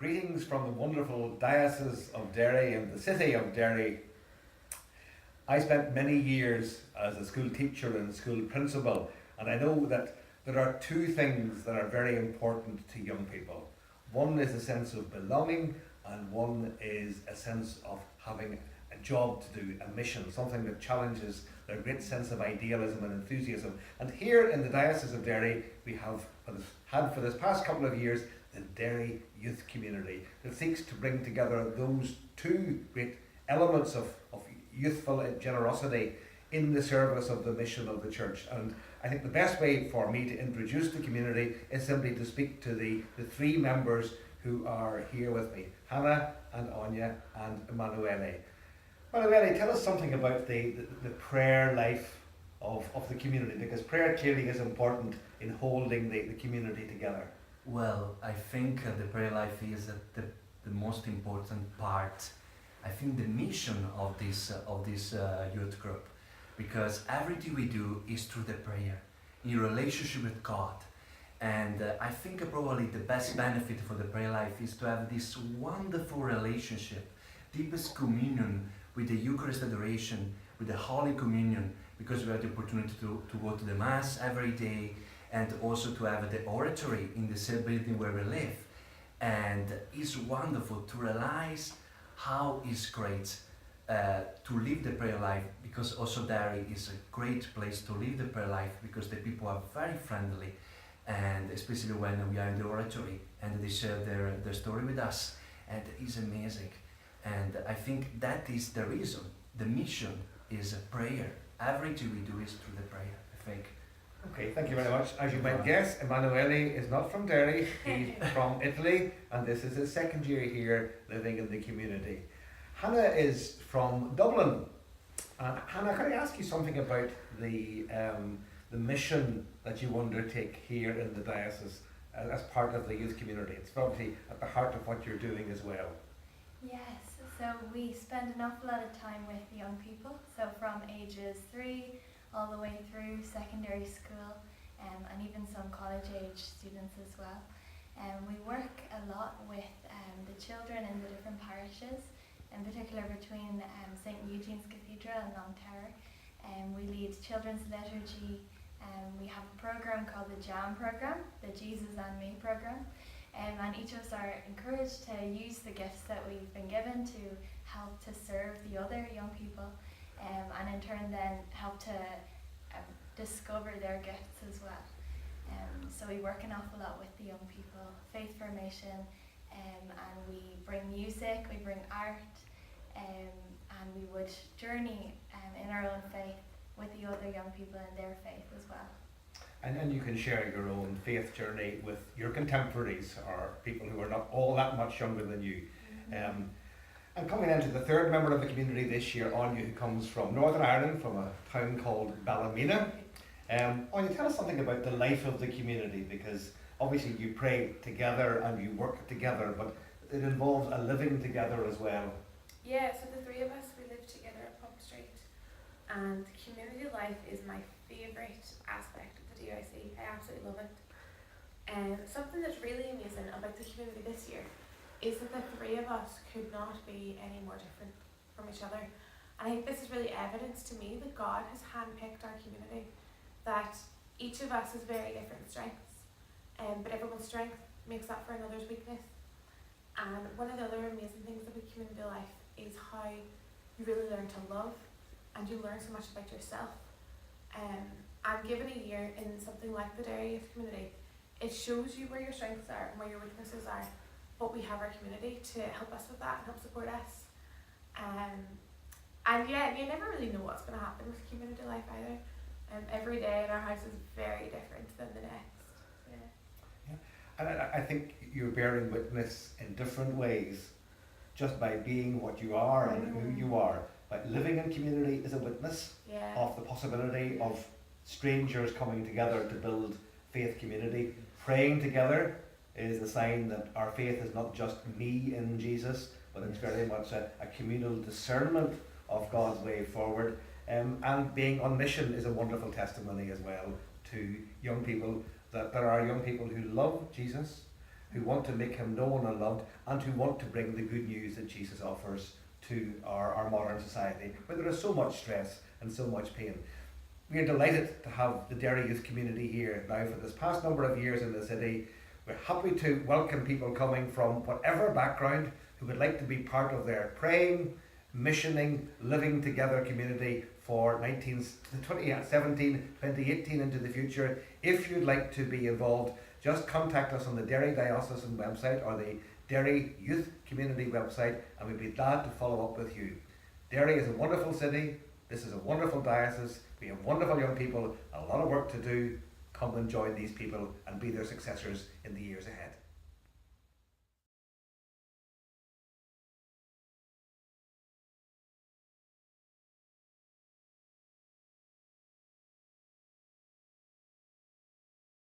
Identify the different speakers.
Speaker 1: Greetings from the wonderful Diocese of Derry and the city of Derry. I spent many years as a school teacher and school principal, and I know that there are two things that are very important to young people. One is a sense of belonging, and one is a sense of having a job to do, a mission, something that challenges their great sense of idealism and enthusiasm. And here in the Diocese of Derry, we have had for this past couple of years the Derry Youth Community that seeks to bring together those two great elements of youthful generosity in the service of the mission of the church. And I think the best way for me to introduce the community is simply to speak to the three members who are here with me, Hannah and Anya and Emanuele. Emanuele, tell us something about the prayer life of the community, because prayer clearly is important in holding the community together.
Speaker 2: Well, I think the prayer life is the most important part. I think the mission of this youth group, because everything we do is through the prayer, in relationship with God. And I think probably the best benefit for the prayer life is to have this wonderful relationship, deepest communion with the Eucharist adoration, with the Holy Communion, because we have the opportunity to go to the Mass every day, and also to have the oratory in the same building where we live. And it's wonderful to realize how it's great to live the prayer life, because also Derry is a great place to live the prayer life, because the people are very friendly, and especially when we are in the oratory and they share their story with us, and it's amazing. And I think that is the reason. The mission is a prayer. Everything we do is through the prayer, I think.
Speaker 1: Okay, thank you very much. As you might guess, Emanuele is not from Derry, he's from Italy, and this is his second year here living in the community. Hannah is from Dublin. Hannah, can I ask you something about the mission that you undertake here in the diocese as part of the youth community? It's obviously at the heart of what you're doing as well.
Speaker 3: Yes, so we spend an awful lot of time with young people, so from ages 3 all the way through secondary school, and even some college age students as well. We work a lot with the children in the different parishes, in particular between St. Eugene's Cathedral and Longterror. We lead children's liturgy. We have a program called the JAM program, the Jesus and Me program. And each of us are encouraged to use the gifts that we've been given to help to serve the other young people, and in turn then help to discover their gifts as well. So we work an awful lot with the young people, faith formation, and we bring music, we bring art, and we would journey in our own faith with the other young people in their faith as well.
Speaker 1: And you can share your own faith journey with your contemporaries, or people who are not all that much younger than you. Mm-hmm. And coming into the third member of the community this year, Anya, who comes from Northern Ireland, from a town called Ballymena. Anya, tell us something about the life of the community, because obviously you pray together and you work together, but it involves a living together as well.
Speaker 4: Yeah, so the three of us, we live together at Pump Street, and community life is my favourite aspect of the DYC. I absolutely love it. And something that's really amazing about the community this year is that the three of us could not be any more different from each other. And I think this is really evidence to me that God has handpicked our community, that each of us has very different strengths, but everyone's strength makes up for another's weakness. And one of the other amazing things about community life is how you really learn to love, and you learn so much about yourself. And given a year in something like the Derry Youth Community, it shows you where your strengths are and where your weaknesses are, but we have our community to help us with that and help support us. And yeah, you never really know what's going to happen with community life either. Every day in our house is very different than the next.
Speaker 1: Yeah. And I think you're bearing witness in different ways, just by being what you are and who you are. Like living in community is a witness of the possibility of strangers coming together to build faith community. Praying together is a sign that our faith is not just me in Jesus, but it's very much a communal discernment of God's way forward. And being on mission is a wonderful testimony as well to young people, that there are young people who love Jesus, who want to make him known and loved, and who want to bring the good news that Jesus offers to our modern society, where there is so much stress and so much pain. We are delighted to have the Derry youth community here now for this past number of years in the city. We're happy to welcome people coming from whatever background who would like to be part of their praying, missioning, living together community for 2017, 2018 into the future. If you'd like to be involved, just contact us on the Derry Diocesan website or the Derry Youth Community website, and we'd be glad to follow up with you. Derry is a wonderful city. This is a wonderful diocese. We have wonderful young people, a lot of work to do. Come and join these people and be their successors in the years ahead.